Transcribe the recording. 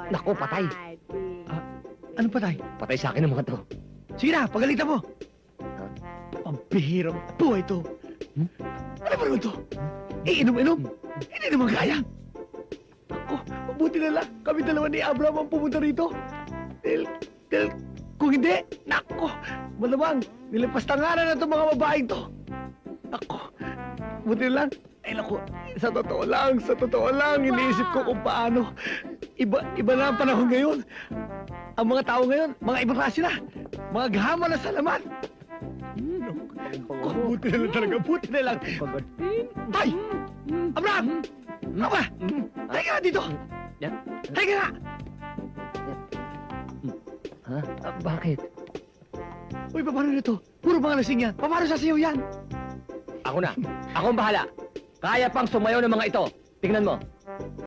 Naku, patay. Ano patay? Patay sa akin ang mga to. Sige na, pagalitan mo. Pambihirang buhay to. Ano ba naman to? Iinom-inom? Hindi naman kaya. Ako, mabuti na lang. Kami dalawa ni Abraham ang pumunta rito. Dahil, kung hindi, nako, malamang, nilipastanganan na itong mga babaeng to. Ako, mabuti na lang. Ay, naku, sa totoo lang, iniisip ko kung paano. Iba na ang panahon ngayon. Ang mga tao ngayon, mga ibang klase na. Mga gahama na sa laman. Buti na lang talaga, buti na lang. Tay! Abraham! Ano ba? Tayo ka na dito! Tayo ka na! Ha? Bakit? Uy, paano na to? Puro mga lasing yan. Paano sasayaw yan? Ako na. Ako ang bahala. Kaya pang sumayaw ng mga ito. Tingnan mo.